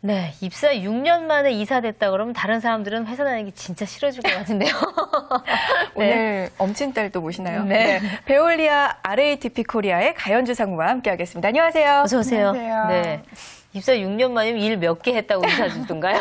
네, 입사 6년 만에 이사됐다 그러면 다른 사람들은 회사 다니기 진짜 싫어질 것 같은데요. 네. 오늘 엄친딸도 모시나요? 네. 베올리아 RATP 코리아의 가연주 상무와 함께하겠습니다. 안녕하세요. 어서 오세요. 안녕하세요. 네. 입사 6년 만이면 일 몇 개 했다고 이사 주던가요?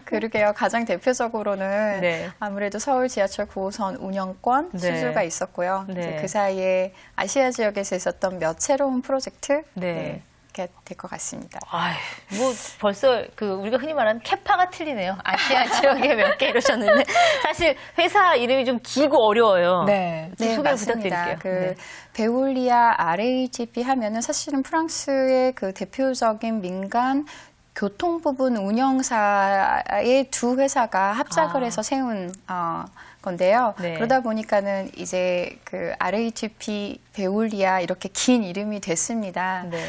그러게요. 가장 대표적으로는 네. 아무래도 서울 지하철 9호선 운영권 네. 수주가 있었고요. 네. 이제 그 사이에 아시아 지역에서 있었던 몇 새로운 프로젝트 네. 이렇게 될 것 같습니다. 아유, 뭐 벌써 우리가 흔히 말하는 캐파가 틀리네요. 아시아 지역에 몇 개 이러셨는데 사실 회사 이름이 좀 길고 어려워요. 네. 좀 소개 맞습니다. 부탁드릴게요. 네. 베올리아 RATP 하면은 사실은 프랑스의 그 대표적인 민간 교통 부분 운영사의 두 회사가 합작을 해서 세운 건데요. 네. 그러다 보니까는 이제 그 RATP 베올리아 이렇게 긴 이름이 됐습니다. 네.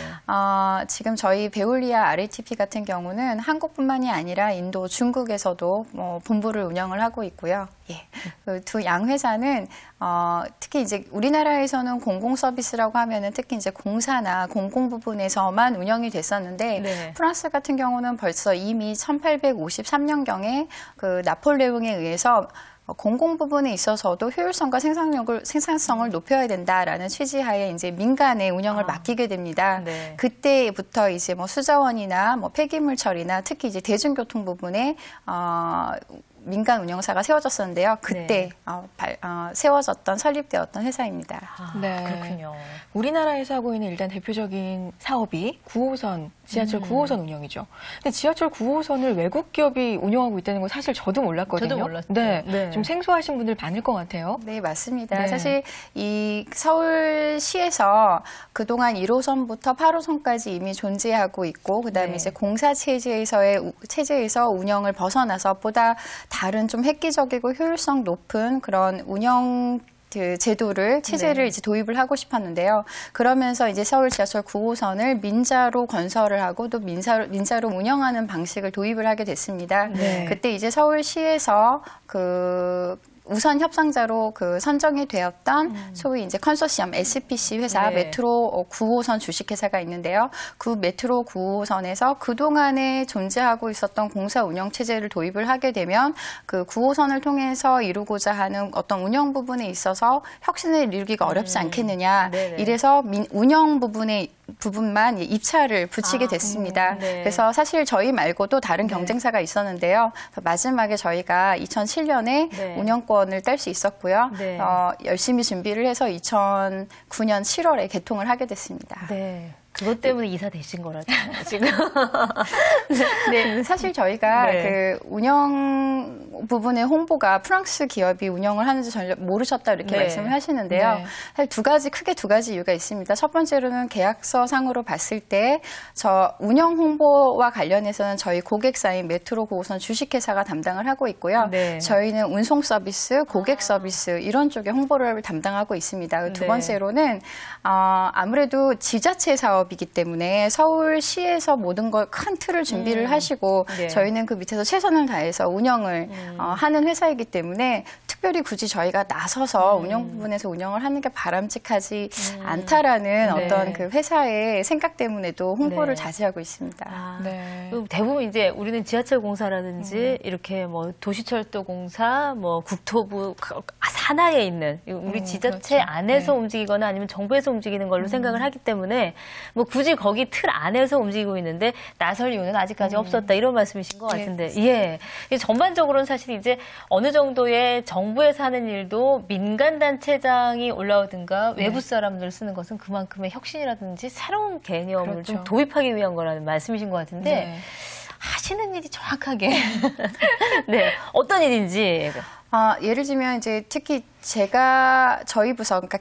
지금 저희 베올리아 RATP 같은 경우는 한국뿐만이 아니라 인도, 중국에서도 본부를 운영을 하고 있고요. 예. 그 두 양회사는 특히 이제 우리나라에서는 공공 서비스라고 하면은 특히 이제 공사나 공공 부분에서만 운영이 됐었는데 네. 프랑스 같은 경우는 벌써 이미 1853년경에 그 나폴레옹에 의해서 공공 부분에 있어서도 효율성과 생산성을 높여야 된다라는 취지하에 이제 민간에 운영을 맡기게 됩니다. 네. 그때부터 이제 뭐 수자원이나 뭐 폐기물 처리나 특히 이제 대중교통 부분에 민간 운영사가 세워졌었는데요. 그때 세워졌던 설립되었던 회사입니다. 네. 그렇군요. 우리나라에서 하고 있는 일단 대표적인 사업이 9호선, 지하철 9호선 운영이죠. 근데 지하철 9호선을 외국 기업이 운영하고 있다는 건 사실 저도 몰랐거든요. 저도 몰랐어요. 네. 네. 좀 생소하신 분들 많을 것 같아요. 네, 맞습니다. 네. 사실 이 서울시에서 그동안 1호선부터 8호선까지 이미 존재하고 있고 그다음에 네. 이제 공사 체제에서 운영을 벗어나서 보다 다른 좀 획기적이고 효율성 높은 그런 운영 체제를 이제 도입을 하고 싶었는데요. 그러면서 이제 서울 지하철 9호선을 민자로 건설을 하고 또 민자로 운영하는 방식을 도입을 하게 됐습니다. 네. 그때 이제 서울시에서 우선 협상자로 선정이 되었던 소위 이제 컨소시엄 SPC 회사 네. 메트로 9호선 주식회사가 있는데요. 그 메트로 9호선에서 그동안에 존재하고 있었던 공사 운영 체제를 도입을 하게 되면 그 9호선을 통해서 이루고자 하는 어떤 운영 부분에 있어서 혁신을 이루기가 어렵지 않겠느냐. 네네. 이래서 운영 부분만 입찰을 붙이게 됐습니다. 네. 그래서 사실 저희 말고도 다른 경쟁사가 있었는데요. 마지막에 저희가 2007년에 네. 운영권을 딸 수 있었고요. 네. 열심히 준비를 해서 2009년 7월에 개통을 하게 됐습니다. 네. 그것 때문에 이사 되신 거라죠, 지금. 네, 사실 저희가 네. 그 운영 부분의 홍보가 프랑스 기업이 운영을 하는지 전혀 모르셨다 이렇게 네. 말씀을 하시는데요. 네. 사실 크게 두 가지 이유가 있습니다. 첫 번째로는 계약서 상으로 봤을 때 저 운영 홍보와 관련해서는 저희 고객사인 메트로 9호선 주식회사가 담당을 하고 있고요. 네. 저희는 운송 서비스, 고객 서비스 이런 쪽의 홍보를 담당하고 있습니다. 두 네. 번째로는 아무래도 지자체 사업이기 때문에 서울시에서 모든 걸 큰 틀을 준비를 하시고 네. 저희는 그 밑에서 최선을 다해서 운영을 하는 회사이기 때문에 특별히 굳이 저희가 나서서 운영 부분에서 운영을 하는 게 바람직하지 않다라는 네. 어떤 그 회사의 생각 때문에도 홍보를 네. 자제하고 있습니다. 아, 네. 대부분 이제 우리는 지하철 공사라든지 이렇게 뭐 도시철도 공사, 뭐 국토부 산하에 있는 우리 지자체 그렇죠. 안에서 네. 움직이거나 아니면 정부에서 움직이는 걸로 생각을 하기 때문에 뭐 굳이 거기 틀 안에서 움직이고 있는데 나설 이유는 아직까지 없었다 이런 말씀이신 것 같은데 예. 전반적으로는 사실 이제 어느 정도의 정부에서 하는 일도 민간 단체장이 올라오든가 외부 사람들 쓰는 것은 그만큼의 혁신이라든지 새로운 개념을 그렇죠. 좀 도입하기 위한 거라는 말씀이신 것 같은데 네. 하시는 일이 정확하게 네 어떤 일인지 예를 들면 이제 특히 저희 부서, 그러니까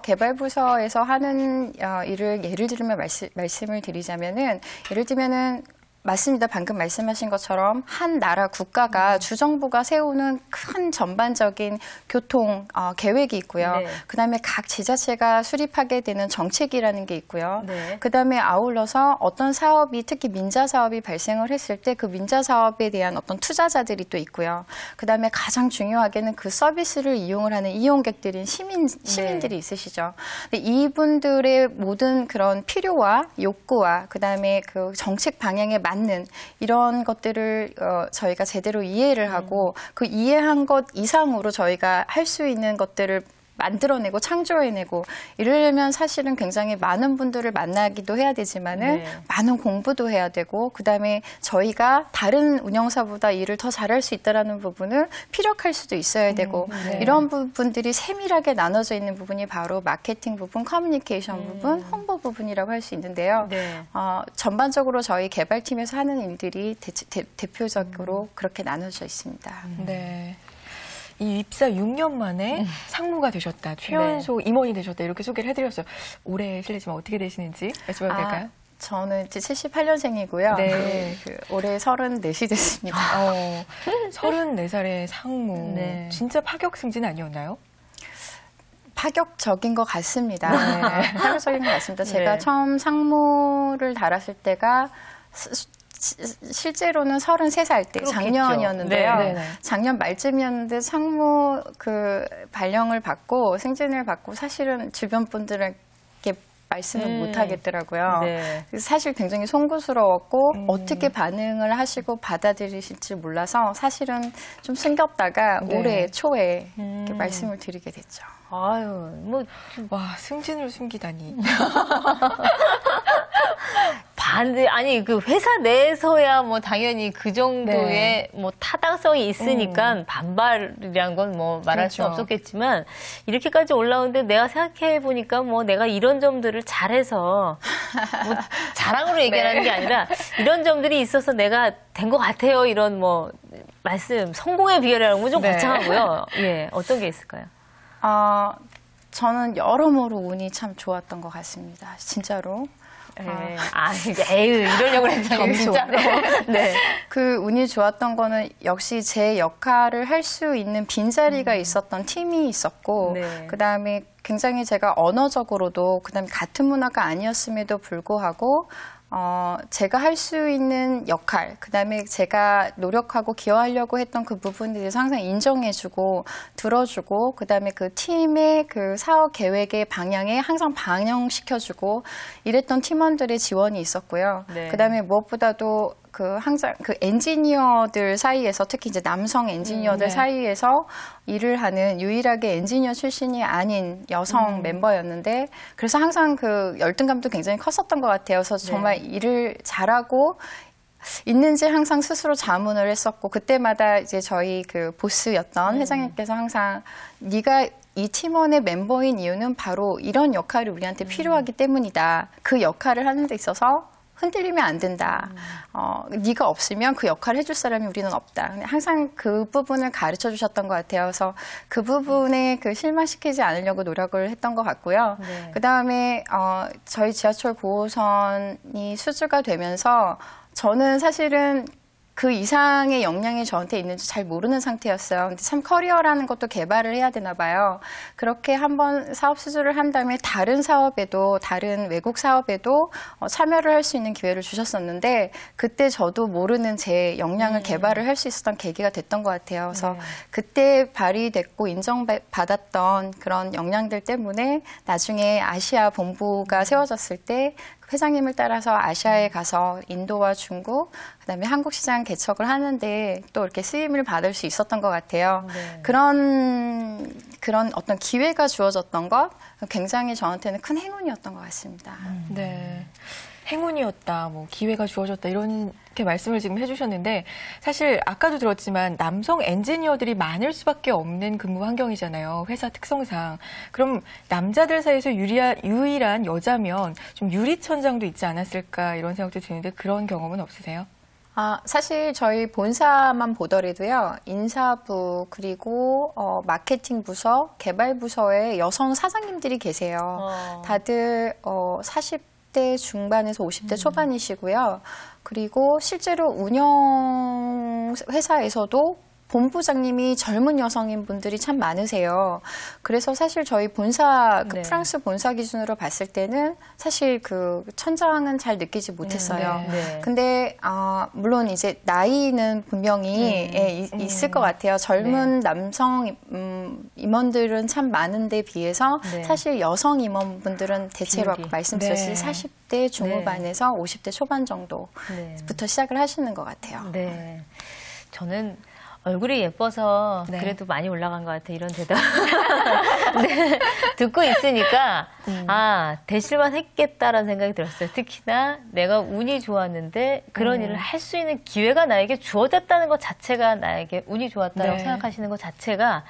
개발부서에서 하는 일을 예를 들면 말씀을 드리자면은 예를 들면은 맞습니다. 방금 말씀하신 것처럼 한 나라 국가가 주정부가 세우는 큰 전반적인 교통 계획이 있고요. 네. 그다음에 각 지자체가 수립하게 되는 정책이라는 게 있고요. 네. 그다음에 아울러서 어떤 사업이 특히 민자 사업이 발생을 했을 때 그 민자 사업에 대한 어떤 투자자들이 또 있고요. 그다음에 가장 중요하게는 그 서비스를 이용을 하는 이용객들인 시민들이 있으시죠. 근데 이분들의 모든 그런 필요와 욕구와 그다음에 그 정책 방향에 맞는 이런 것들을 저희가 제대로 이해를 하고 그 이해한 것 이상으로 저희가 할 수 있는 것들을 만들어내고 창조해내고 이러려면 사실은 굉장히 많은 분들을 만나기도 해야 되지만은 네. 많은 공부도 해야 되고 그다음에 저희가 다른 운영사보다 일을 더 잘할 수 있다라는 부분을 피력할 수도 있어야 되고 네. 이런 부분들이 세밀하게 나눠져 있는 부분이 바로 마케팅 부분, 커뮤니케이션 부분, 홍보 부분이라고 할 수 있는데요. 네. 전반적으로 저희 개발팀에서 하는 일들이 대표적으로 그렇게 나눠져 있습니다. 네. 이 입사 6년 만에 상무가 되셨다, 최연소 임원이 되셨다 이렇게 소개를 해드렸어요. 올해 실례지만 어떻게 되시는지 여쭤봐도 될까요? 저는 이제 78년생이고요. 네. 올해 34이 됐습니다. 34살의 상무. 네. 진짜 파격 승진 아니었나요? 파격적인 것 같습니다. 네. 파격적인 것 같습니다. 제가 네. 처음 상무를 달았을 때가 실제로는 33살 때 그렇겠죠. 작년이었는데요. 네, 네, 네. 작년 말쯤이었는데 상무 그 발령을 받고 승진을 받고 사실은 주변 분들에게 말씀을 못 하겠더라고요. 네. 사실 굉장히 송구스러웠고 어떻게 반응을 하시고 받아들이실지 몰라서 사실은 좀 숨겼다가 네. 올해 초에 이렇게 말씀을 드리게 됐죠. 아유, 뭐 와, 승진을 숨기다니. 아니 그 회사 내에서야 뭐 당연히 그 정도의 네. 뭐 타당성이 있으니까 반발이란 건 뭐 말할 수 그렇죠. 없었겠지만 이렇게까지 올라오는데 내가 생각해 보니까 뭐 내가 이런 점들을 잘해서 뭐 자랑으로 얘기하는 게 아니라 이런 점들이 있어서 내가 된 것 같아요. 이런 뭐 말씀 성공의 비결이라는 건 좀 네. 거창하고요. 예, 어떤 게 있을까요? 저는 여러모로 운이 참 좋았던 것 같습니다. 진짜로. 예. 에휴, 이러려고 했더니 진짜로. 네. 그 운이 좋았던 거는 역시 제 역할을 할 수 있는 빈자리가 있었던 팀이 있었고, 네. 그 다음에 굉장히 제가 언어적으로도, 그 다음에 같은 문화가 아니었음에도 불구하고, 제가 할 수 있는 역할, 그 다음에 제가 노력하고 기여하려고 했던 그 부분에 대해서 항상 인정해주고, 들어주고, 그 다음에 그 팀의 그 사업 계획의 방향에 항상 반영시켜주고, 이랬던 팀원들의 지원이 있었고요. 네. 그 다음에 무엇보다도 항상 그 엔지니어들 사이에서 특히 이제 남성 엔지니어들 네. 사이에서 일을 하는 유일하게 엔지니어 출신이 아닌 여성 멤버였는데 그래서 항상 그 열등감도 굉장히 컸었던 것 같아요. 그래서 정말 일을 잘하고 있는지 항상 스스로 자문을 했었고 그때마다 이제 저희 그 보스였던 회장님께서 항상 네가 이 팀원의 멤버인 이유는 바로 이런 역할이 우리한테 필요하기 때문이다. 그 역할을 하는 데 있어서 흔들리면 안 된다. 네가 없으면 그 역할을 해줄 사람이 우리는 없다. 근데 항상 그 부분을 가르쳐 주셨던 것 같아요. 그래서 그 부분에 그 실망시키지 않으려고 노력을 했던 것 같고요. 네. 그 다음에 저희 지하철 9호선이 수주가 되면서 저는 사실은 그 이상의 역량이 저한테 있는지 잘 모르는 상태였어요. 근데 참 커리어라는 것도 개발을 해야 되나 봐요. 그렇게 한번 사업 수주를 한 다음에 다른 사업에도 다른 외국 사업에도 참여를 할 수 있는 기회를 주셨었는데 그때 저도 모르는 제 역량을 개발을 할 수 있었던 계기가 됐던 것 같아요. 그래서 그때 발휘됐고 인정받았던 그런 역량들 때문에 나중에 아시아 본부가 세워졌을 때 회장님을 따라서 아시아에 가서 인도와 중국, 그다음에 한국 시장 개척을 하는데 또 이렇게 쓰임을 받을 수 있었던 것 같아요. 네. 그런 어떤 기회가 주어졌던 것 굉장히 저한테는 큰 행운이었던 것 같습니다. 네. 행운이었다, 뭐 기회가 주어졌다 이렇게 말씀을 지금 해주셨는데 사실 아까도 들었지만 남성 엔지니어들이 많을 수밖에 없는 근무 환경이잖아요. 회사 특성상. 그럼 남자들 사이에서 유일한 여자면 좀 유리천장도 있지 않았을까 이런 생각도 드는데 그런 경험은 없으세요? 사실 저희 본사만 보더라도요, 인사부, 그리고, 마케팅 부서, 개발 부서에 여성 사장님들이 계세요. 다들, 40대 중반에서 50대 초반이시고요. 그리고 실제로 운영 회사에서도 본부장님이 젊은 여성인 분들이 참 많으세요. 그래서 사실 저희 본사, 그 네. 프랑스 본사 기준으로 봤을 때는 사실 그 천장은 잘 느끼지 못했어요. 네. 근데 물론 이제 나이는 분명히 있을 것 같아요. 젊은 남성 임원들은 참 많은데 비해서 네. 사실 여성 임원분들은 대체로 아까 비율이. 말씀드렸듯이 네. 40대 중후반에서 50대 초반 정도부터 시작을 하시는 것 같아요. 네. 저는 얼굴이 예뻐서 네. 그래도 많이 올라간 것 같아, 이런 대답. 네, 듣고 있으니까, 되실만 했겠다라는 생각이 들었어요. 특히나 내가 운이 좋았는데 그런 일을 할 수 있는 기회가 나에게 주어졌다는 것 자체가 나에게 운이 좋았다고 네. 생각하시는 것 자체가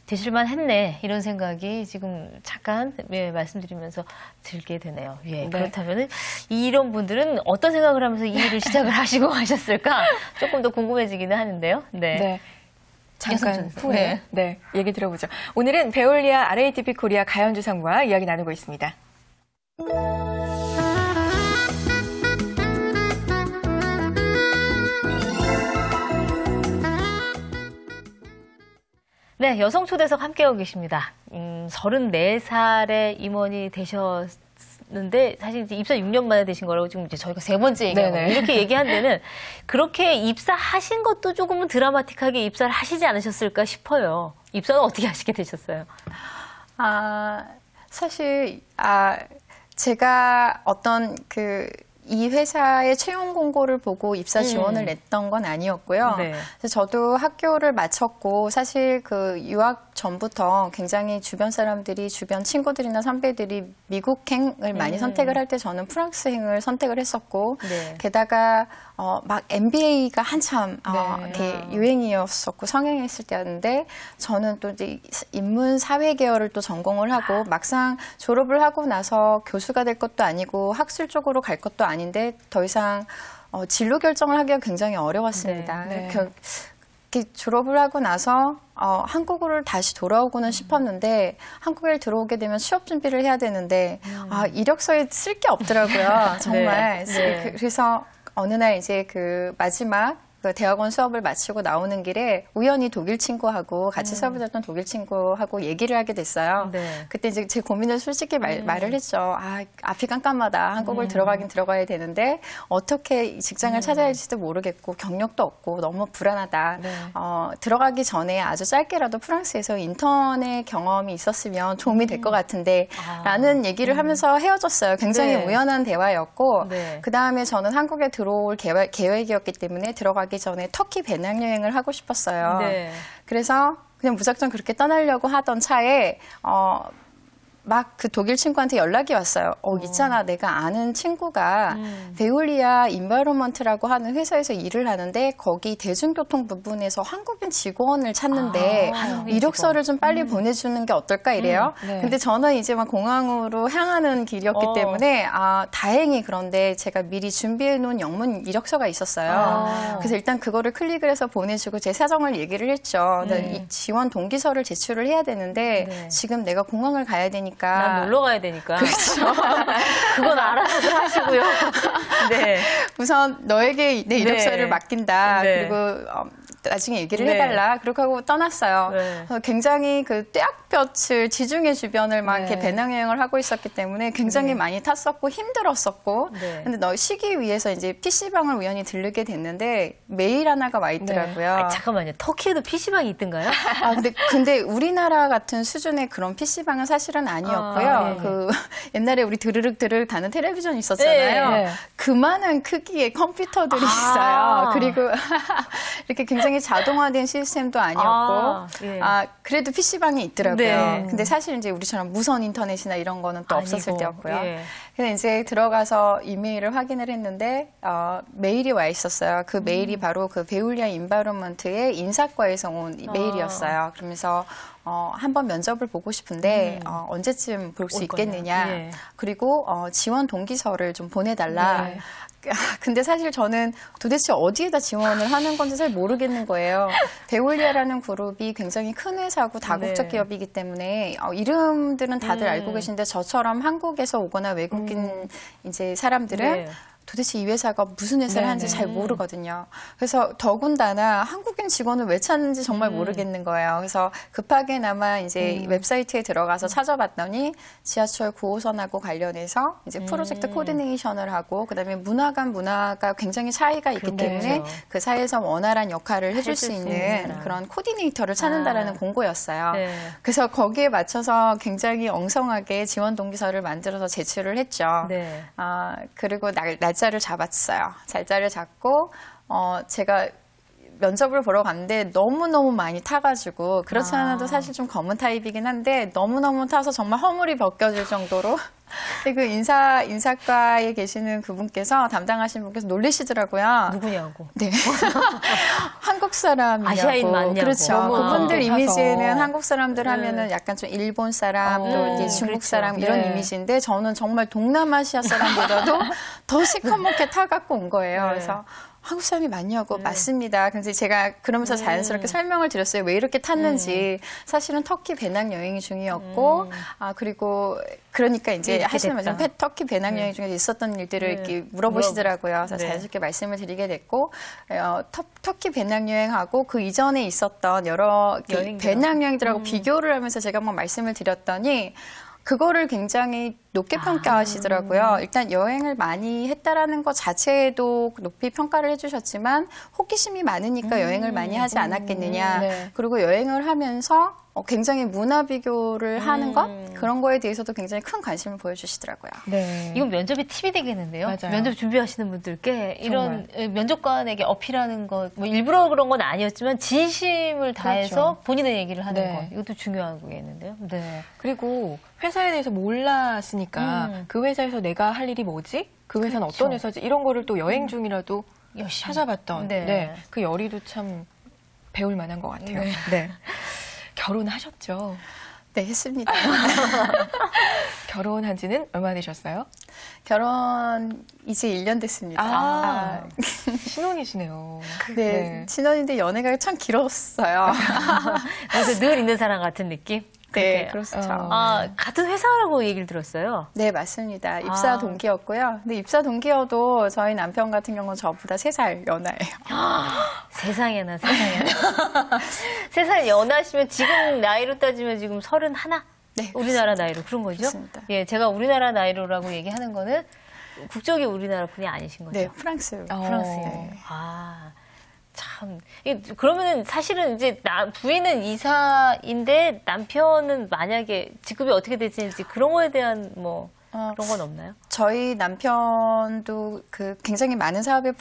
되실만 했네, 이런 생각이 지금 잠깐 말씀드리면서 들게 되네요. 예, 그렇다면 이런 분들은 어떤 생각을 하면서 이 일을 시작을 하시고 가셨을까? 조금 더 궁금해지기는 하는데요. 네. 네. 잠깐 예선 후에 네, 얘기 들어보죠. 오늘은 베올리아 RATP 코리아 가연주 상무와 이야기 나누고 있습니다. 네, 여성 초대석 함께하고 계십니다. 34살의 임원이 되셨는데, 사실 이제 입사 6년 만에 되신 거라고 지금 이제 저희가 세 번째 얘기하고 이렇게 얘기한 데는 그렇게 입사하신 것도 조금은 드라마틱하게 입사를 하시지 않으셨을까 싶어요. 입사는 어떻게 하시게 되셨어요? 사실, 제가 어떤 이 회사의 채용 공고를 보고 입사 지원을 냈던 건 아니었고요. 네. 그래서 저도 학교를 마쳤고 사실 그 유학 전부터 굉장히 주변 사람들이 주변 친구들이나 선배들이 미국행을 많이 선택을 할 때 저는 프랑스행을 선택을 했었고 네. 게다가 막 MBA가 한참 네. 이렇게 유행이었었고 성행했을 때였는데 저는 또 이제 인문 사회 계열을 또 전공을 하고 막상 졸업을 하고 나서 교수가 될 것도 아니고 학술 쪽으로 갈 것도 아닌데 더 이상 진로 결정을 하기가 굉장히 어려웠습니다. 네. 이렇게 졸업을 하고 나서 한국으로 다시 돌아오고는 싶었는데 한국에 들어오게 되면 취업 준비를 해야 되는데 이력서에 쓸 게 없더라고요. 정말. 네. 그래서 어느 날 이제 그 마지막 그 대학원 수업을 마치고 나오는 길에 우연히 독일 친구하고 같이 수업을 했던 독일 친구하고 얘기를 하게 됐어요. 네. 그때 이제 제 고민을 솔직히 말을 했죠. 앞이 깜깜하다. 한국을 들어가긴 들어가야 되는데 어떻게 직장을 찾아야 할지도 모르겠고 경력도 없고 너무 불안하다. 네. 들어가기 전에 아주 짧게라도 프랑스에서 인턴의 경험이 있었으면 도움이 될 것 같은데 라는 얘기를 하면서 헤어졌어요. 굉장히 네. 우연한 대화였고 네. 그 다음에 저는 한국에 들어올 계획이었기 때문에 들어가기 전에 터키 배낭여행을 하고 싶었어요. 네. 그래서 그냥 무작정 그렇게 떠나려고 하던 차에 막 그 독일 친구한테 연락이 왔어요. 있잖아. 내가 아는 친구가 베올리아 인바이러먼트라고 하는 회사에서 일을 하는데 거기 대중교통 부분에서 한국인 직원을 찾는데 한국인 이력서를 좀 빨리 보내주는 게 어떨까 이래요. 네. 근데 저는 이제 막 공항으로 향하는 길이었기 때문에 다행히 그런데 제가 미리 준비해 놓은 영문 이력서가 있었어요. 그래서 일단 그거를 클릭을 해서 보내주고 제 사정을 얘기를 했죠. 이 지원 동기서를 제출을 해야 되는데 지금 내가 공항을 가야 되니까 난 놀러 가야 되니까. 그렇죠. 그건 알아서 하시고요. 네. 우선 너에게 내 이력서를 네. 맡긴다. 네. 그리고 나중에 얘기를 네. 해달라. 그렇게 하고 떠났어요. 네. 굉장히 그 떼약볕을 지중해 주변을 막 이렇게 배낭여행을 하고 있었기 때문에 굉장히 많이 탔었고 힘들었었고. 네. 근데 너 쉬기 위해서 이제 PC방을 우연히 들르게 됐는데 메일 하나가 와 있더라고요. 잠깐만요. 터키에도 PC방이 있던가요? 근데 우리나라 같은 수준의 그런 PC방은 사실은 아니었고요. 네. 그 옛날에 우리 드르륵 가는 텔레비전 있었잖아요. 네. 그만한 크기의 컴퓨터들이 있어요. 그리고 이렇게 굉장히 자동화된 시스템도 아니었고, 예. 그래도 PC방이 있더라고요. 네. 근데 사실 이제 우리처럼 무선 인터넷이나 이런 거는 또 없었을 아니고, 때였고요. 예. 그래서 이제 들어가서 이메일을 확인을 했는데, 메일이 와 있었어요. 그 메일이 바로 그 베올리아 인바이러먼트의 인사과에서 온 메일이었어요. 그러면서, 한번 면접을 보고 싶은데, 언제쯤 볼 수 올 거냐. 있겠느냐. 예. 그리고, 지원 동기서를 좀 보내달라. 네. 근데 사실 저는 도대체 어디에다 지원을 하는 건지 잘 모르겠는 거예요. 베올리아라는 그룹이 굉장히 큰 회사고 다국적 네. 기업이기 때문에 이름들은 다들 알고 계신데 저처럼 한국에서 오거나 외국인 이제 사람들은 네. 도대체 이 회사가 무슨 회사를 하는지 잘 모르거든요. 그래서 더군다나 한국인 직원을 왜 찾는지 정말 모르겠는 거예요. 그래서 급하게나마 이제 웹사이트에 들어가서 찾아봤더니 지하철 9호선하고 관련해서 이제 프로젝트 코디네이션을 하고 그다음에 문화가 굉장히 차이가 있기 때문에 그 사이에서 원활한 역할을 해줄 수 있는 그런 코디네이터를 찾는다라는 공고였어요. 네. 그래서 거기에 맞춰서 굉장히 엉성하게 지원 동기서를 만들어서 제출을 했죠. 네. 그리고 날짜를 잡았어요. 날짜를 잡고 제가 면접을 보러 갔는데 너무너무 많이 타가지고 그렇지 않아도 사실 좀 검은 타입이긴 한데 너무너무 타서 정말 허물이 벗겨질 정도로 그 인사과에 계시는 그분께서 담당하신 분께서 놀리시더라고요. 누구냐고. 네. 한국 사람이냐고. 아시아인 맞냐고. 그렇죠. 그분들 타서. 이미지는 한국 사람들 하면은 약간 좀 일본 사람, 또 이제 중국 그렇죠. 사람 이런 네. 이미지인데 저는 정말 동남아시아 사람보다도 더 시커멓게 타갖고 온 거예요. 그래서 한국 사람이 맞냐고 맞습니다. 그래서 제가 그러면서 자연스럽게 설명을 드렸어요. 왜 이렇게 탔는지. 사실은 터키 배낭 여행 중이었고, 그리고 그러니까 이제 하시는 말씀 터키 배낭 여행 중에 있었던 일들을 이렇게 물어보시더라고요. 그래서 자연스럽게 말씀을 드리게 됐고, 터키 배낭 여행하고 그 이전에 있었던 여러 배낭 여행들하고 비교를 하면서 제가 막 말씀을 드렸더니 그거를 굉장히 높게 평가하시더라고요. 일단 여행을 많이 했다라는 것 자체에도 높이 평가를 해주셨지만 호기심이 많으니까 여행을 많이 하지 않았겠느냐. 네. 그리고 여행을 하면서 굉장히 문화 비교를 하는 것 그런 거에 대해서도 굉장히 큰 관심을 보여주시더라고요. 네. 이건 면접의 팁이 되겠는데요. 맞아요. 면접 준비하시는 분들께 이런 면접관에게 어필하는 거, 뭐 일부러 그런 건 아니었지만 진심을 다해서 그렇죠. 본인의 얘기를 하는 네. 것. 이것도 중요한 거겠는데요. 네. 그리고 회사에 대해서 몰랐으니까 그 회사에서 내가 할 일이 뭐지? 그 회사는 그렇죠. 어떤 회사지? 이런 거를 또 여행 중이라도 열심히. 찾아봤던 네. 그 열의도 참 배울 만한 것 같아요. 네. 결혼하셨죠? 네, 했습니다. 결혼한 지는 얼마나 되셨어요? 결혼 이제 1년 됐습니다. 신혼이시네요. 네, 신혼인데 연애가 참 길었어요. 그래서 늘 있는 사람 같은 느낌? 네, 그렇게. 그렇죠. 같은 회사라고 얘기를 들었어요. 네, 맞습니다. 입사 동기였고요. 근데 입사 동기여도 저희 남편 같은 경우는 저보다 3살 연하예요. 세상에나. 3살 연하시면 지금 나이로 따지면 지금 31? 네, 우리나라 나이로 그런 거죠? 그렇습니다. 예, 제가 우리나라 나이로라고 얘기하는 거는 국적이 우리나라 분이 아니신 거죠? 네, 프랑스. 프랑스예요. 참. 그러면은 사실은 이제 부인은 이사인데 남편은 만약에 직급이 어떻게 되시는지 그런 거에 대한 뭐 그런 건 없나요? 저희 남편도 굉장히 많은 사업에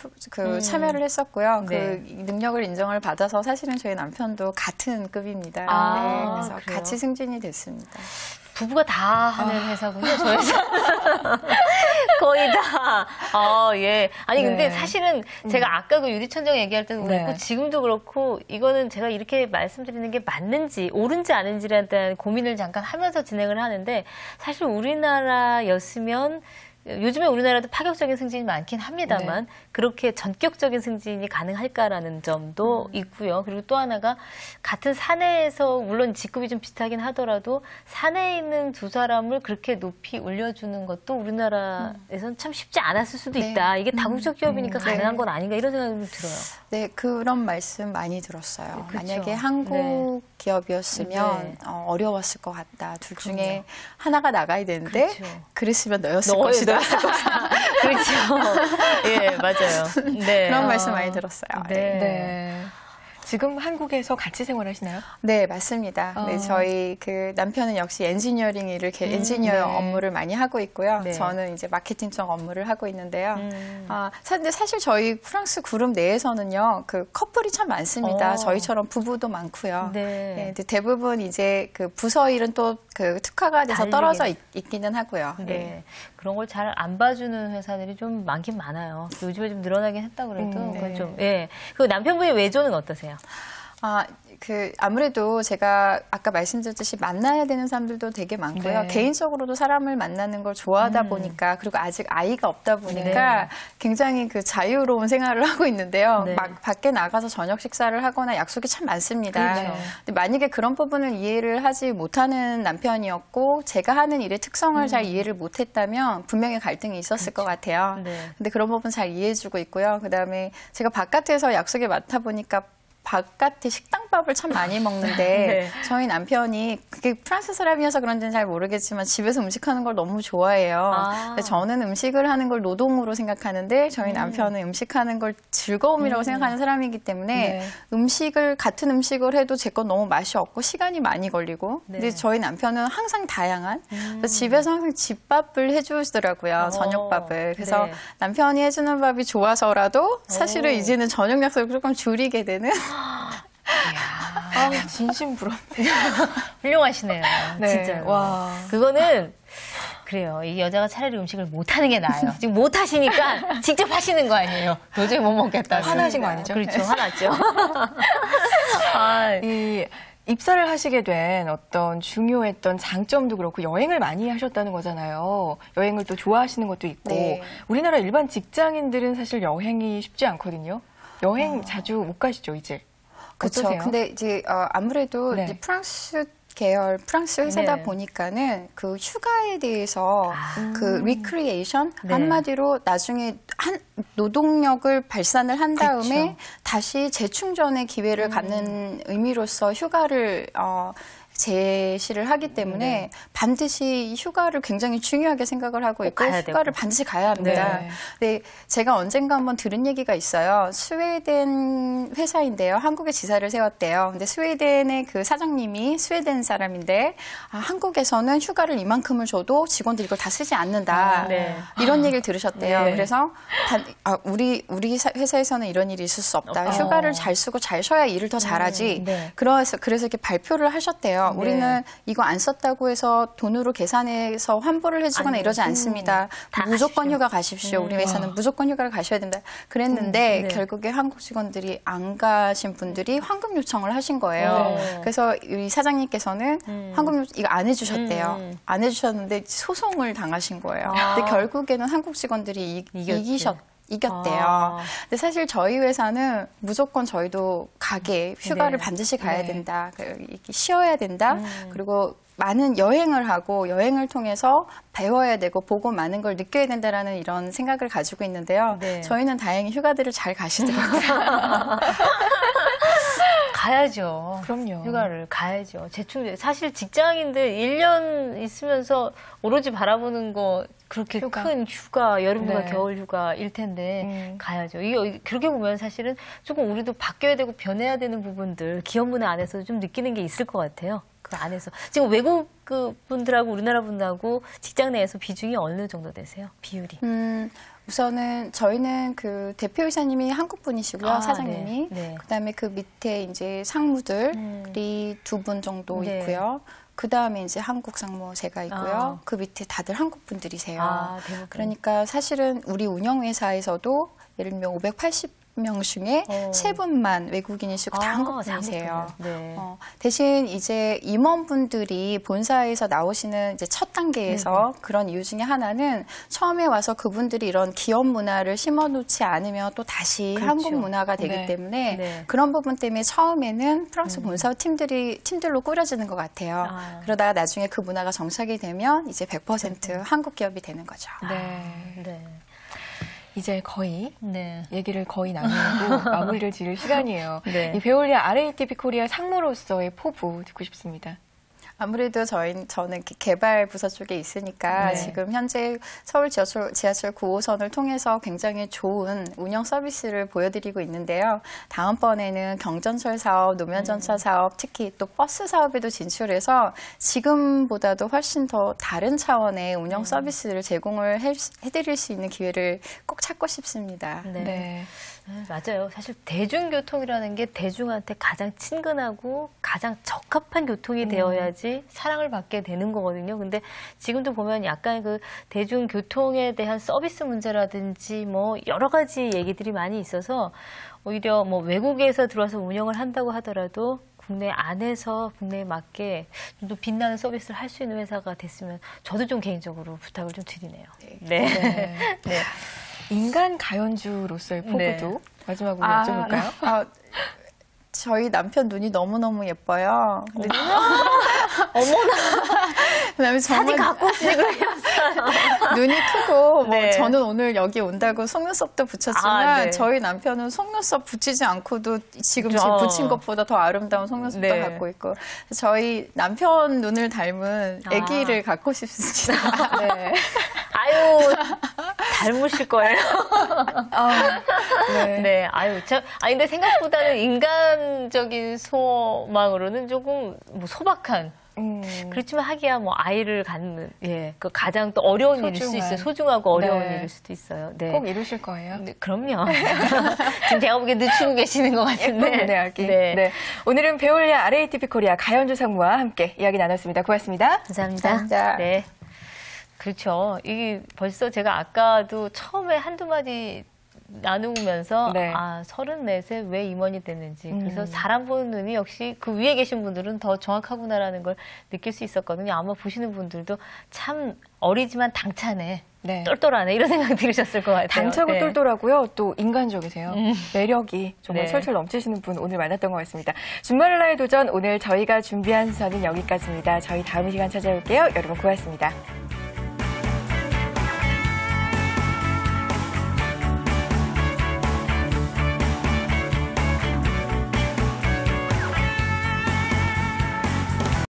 참여를 했었고요. 네. 그 능력을 인정을 받아서 사실은 저희 남편도 같은 급입니다. 네, 그래서 그래요? 같이 승진이 됐습니다. 부부가 다 하는 회사군요, 저 회사. 거의 다. 예. 아니, 근데 사실은 제가 아까 그 유리천정 얘기할 때도 그렇고 지금도 그렇고 이거는 제가 이렇게 말씀드리는 게 맞는지 옳은지 아닌지에 대한 고민을 잠깐 하면서 진행을 하는데 사실 우리나라였으면 요즘에 우리나라도 파격적인 승진이 많긴 합니다만 그렇게 전격적인 승진이 가능할까라는 점도 있고요. 그리고 또 하나가 같은 사내에서 물론 직급이 좀 비슷하긴 하더라도 사내에 있는 두 사람을 그렇게 높이 올려주는 것도 우리나라에서는 참 쉽지 않았을 수도 있다. 이게 다국적 기업이니까 가능한 건 아닌가 이런 생각이 들어요. 네, 그런 말씀 많이 들었어요. 그렇죠. 만약에 한국 기업이었으면 어려웠을 것 같다. 둘 중에 하나가 나가야 되는데 그랬으면 너였을 것이다. 그렇죠. 예, 맞아요. 네. 그런 말씀 많이 들었어요. 네. 지금 한국에서 같이 생활하시나요? 네, 맞습니다. 네, 저희 남편은 역시 엔지니어링 일을 엔지니어 업무를 많이 하고 있고요. 네. 저는 이제 마케팅 쪽 업무를 하고 있는데요. 근데 사실 저희 프랑스 그룹 내에서는요, 커플이 참 많습니다. 저희처럼 부부도 많고요. 네. 근데 대부분 이제 부서 일은 또 특화가 돼서 떨어져 있기는 하고요. 네. 그런 걸 잘 안 봐주는 회사들이 좀 많긴 많아요. 요즘에 좀 늘어나긴 했다 그래도 그건 좀 예. 그 남편분의 외조는 어떠세요? 아무래도 제가 아까 말씀드렸듯이 만나야 되는 사람들도 되게 많고요. 네. 개인적으로도 사람을 만나는 걸 좋아하다 보니까, 그리고 아직 아이가 없다 보니까 굉장히 그 자유로운 생활을 하고 있는데요. 네. 막 밖에 나가서 저녁 식사를 하거나 약속이 참 많습니다. 그렇죠. 근데 만약에 그런 부분을 이해를 하지 못하는 남편이었고, 제가 하는 일의 특성을 잘 이해를 못했다면 분명히 갈등이 있었을 것 같아요. 네. 근데 그런 부분 잘 이해해주고 있고요. 그다음에 제가 바깥에서 약속에 맡아 보니까 바깥에 식당밥을 참 많이 먹는데 네. 저희 남편이 그게 프랑스 사람이어서 그런지는 잘 모르겠지만 집에서 음식하는 걸 너무 좋아해요. 근데 저는 음식을 하는 걸 노동으로 생각하는데 저희 남편은 음식하는 걸 즐거움이라고 생각하는 사람이기 때문에 네. 같은 음식을 해도 제 건 너무 맛이 없고 시간이 많이 걸리고 근데 저희 남편은 항상 다양한 그래서 집에서 항상 집밥을 해주시더라고요. 저녁밥을. 그래서 네. 남편이 해주는 밥이 좋아서라도 사실은 이제는 저녁 약속을 조금 줄이게 되는 진심 부럽네. 훌륭하시네요. 네. 진짜. 와. 그거는 그래요. 이 여자가 차라리 음식을 못 하는 게 나아요. 지금 못 하시니까 직접 하시는 거 아니에요. 도저히 못 먹겠다. 화나신 거 아니죠? 그렇죠. 화났죠. 아, 이 입사를 하시게 된 어떤 중요했던 장점도 그렇고 여행을 많이 하셨다는 거잖아요. 여행을 또 좋아하시는 것도 있고 네. 우리나라 일반 직장인들은 사실 여행이 쉽지 않거든요. 여행 자주 못 가시죠, 이제? 그렇죠. 어떠세요? 근데 이제 아무래도 네. 이제 프랑스 계열 프랑스 회사다 네. 보니까는 그 휴가에 대해서 그 리크리에이션 네. 한마디로 나중에 노동력을 발산을 한 다음에 그쵸. 다시 재충전의 기회를 갖는 의미로서 휴가를 제시를 하기 때문에 반드시 휴가를 굉장히 중요하게 생각을 하고 있고 가야 휴가를 되고. 반드시 가야 합니다. 네. 근데 제가 언젠가 한번 들은 얘기가 있어요. 스웨덴 회사인데요. 한국에 지사를 세웠대요. 근데 스웨덴의 그 사장님이 스웨덴 사람인데 한국에서는 휴가를 이만큼을 줘도 직원들이 이걸 다 쓰지 않는다. 네. 이런 얘기를 들으셨대요. 네. 그래서 우리 회사에서는 이런 일이 있을 수 없다. 휴가를 잘 쓰고 잘 쉬어야 일을 더 잘하지. 네. 그래서 이렇게 발표를 하셨대요. 우리는 이거 안 썼다고 해서 돈으로 계산해서 환불을 해주거나 이러지 않습니다. 다 무조건 가십시오. 휴가 가십시오. 우리 회사는 무조건 휴가를 가셔야 된다. 그랬는데 네. 결국에 한국 직원들이 안 가신 분들이 환급 요청을 하신 거예요. 그래서 이 사장님께서는 환급 요청 이거 안 해주셨대요. 안 해주셨는데 소송을 당하신 거예요. 근데 결국에는 한국 직원들이 이겼대요. 근데 사실 저희 회사는 무조건 저희도 휴가를 반드시 가야 된다. 쉬어야 된다. 그리고 많은 여행을 하고 여행을 통해서 배워야 되고 보고 많은 걸 느껴야 된다라는 이런 생각을 가지고 있는데요. 네. 저희는 다행히 휴가들을 잘 가시더라고요. 가야죠. 그럼요. 휴가를 가야죠. 사실 직장인들 1년 있으면서 오로지 바라보는 거 그렇게 큰 휴가, 여름휴가, 네. 겨울휴가일 텐데 가야죠. 그렇게 보면 사실은 조금 우리도 바뀌어야 되고 변해야 되는 부분들 기업 문화 안에서도 좀 느끼는 게 있을 것 같아요. 그 안에서. 지금 외국 분들하고 우리나라 분들하고 직장 내에서 비중이 어느 정도 되세요? 비율이? 우선은 저희는 그 대표이사님이 한국 분이시고요, 사장님이. 네. 그다음에 그 밑에 이제 상무들이 2분 정도 네. 있고요. 그 다음에 이제 한국 상무 제가 있고요. 그 밑에 다들 한국 분들이세요. 대부분. 그러니까 사실은 우리 운영회사에서도 예를 들면 580명 중에 3분만 외국인이시고 다 한국 분이세요. 네. 대신 이제 임원분들이 본사에서 나오시는 이제 첫 단계에서 그런 이유 중에 하나는 처음에 와서 그분들이 이런 기업 문화를 심어놓지 않으면 또 다시 그렇죠. 한국 문화가 되기 네. 때문에 네. 그런 부분 때문에 처음에는 프랑스 본사 팀들로 꾸려지는 것 같아요. 그러다가 나중에 그 문화가 정착이 되면 이제 100% 한국 기업이 되는 거죠. 네. 네. 이제 거의 네. 얘기를 거의 나누고 마무리를 지을 시간이에요. 네. 이 베올리아 RATP 코리아 상무로서의 포부 듣고 싶습니다. 아무래도 저는 개발 부서 쪽에 있으니까 지금 현재 서울 지하철 9호선을 통해서 굉장히 좋은 운영 서비스를 보여드리고 있는데요. 다음번에는 경전철 사업, 노면전차 사업, 특히 또 버스 사업에도 진출해서 지금보다도 훨씬 더 다른 차원의 운영 서비스를 제공을 해드릴 수 있는 기회를 꼭 찾고 싶습니다. 네. 네. 맞아요. 사실 대중교통이라는 게 대중한테 가장 친근하고 가장 적합한 교통이 되어야지 사랑을 받게 되는 거거든요. 근데 지금도 보면 약간 그 대중교통에 대한 서비스 문제라든지 뭐 여러 가지 얘기들이 많이 있어서 오히려 뭐 외국에서 들어와서 운영을 한다고 하더라도 국내 안에서 국내에 맞게 좀 더 빛나는 서비스를 할 수 있는 회사가 됐으면 저도 좀 개인적으로 부탁을 좀 드리네요. 네. 네. 인간 가연주로서의 포부도 네. 마지막으로 여쭤볼까요? 저희 남편 눈이 너무너무 예뻐요. 근데 어머나. 그다음에 사진 정말 갖고 오시지 그러셨어요. 눈이 크고 뭐 네. 저는 오늘 여기 온다고 속눈썹도 붙였지만 아, 네. 저희 남편은 속눈썹 붙이지 않고도 지금 그렇죠. 붙인 것보다 더 아름다운 속눈썹도 네. 갖고 있고 저희 남편 눈을 닮은 아기를 갖고 싶습니다. 네. 아유, 닮으실 거예요. 네. 네, 아유, 근데 생각보다는 인간적인 소망으로는 조금 뭐 소박한. 그렇지만 하기야 뭐 아이를 갖는, 예, 그 가장 또 어려운 일일 수 있어요. 소중하고 어려운 네. 일일 수도 있어요. 네. 꼭 이루실 거예요. 네, 그럼요. 지금 제가 보기엔 늦추고 계시는 것 같은데. 예쁜 네, 아기. 네. 네. 오늘은 베올리아 RATP 코리아 가연주 상무와 함께 이야기 나눴습니다. 고맙습니다. 감사합니다. 감사합니다. 네. 그렇죠. 이게 벌써 제가 아까도 처음에 한두 마디 나누면서 네. 34세 왜 임원이 됐는지 그래서 사람 보는 눈이 역시 그 위에 계신 분들은 더 정확하구나라는 걸 느낄 수 있었거든요. 아마 보시는 분들도 참 어리지만 당차네. 네. 똘똘하네 이런 생각 들으셨을 것 같아요. 당차고 네. 똘똘하고요. 또 인간적이세요. 매력이 정말 네. 철철 넘치시는 분 오늘 만났던 것 같습니다. 준말을 나의 도전 오늘 저희가 준비한 순서는 여기까지입니다. 저희 다음 시간 찾아올게요. 여러분 고맙습니다.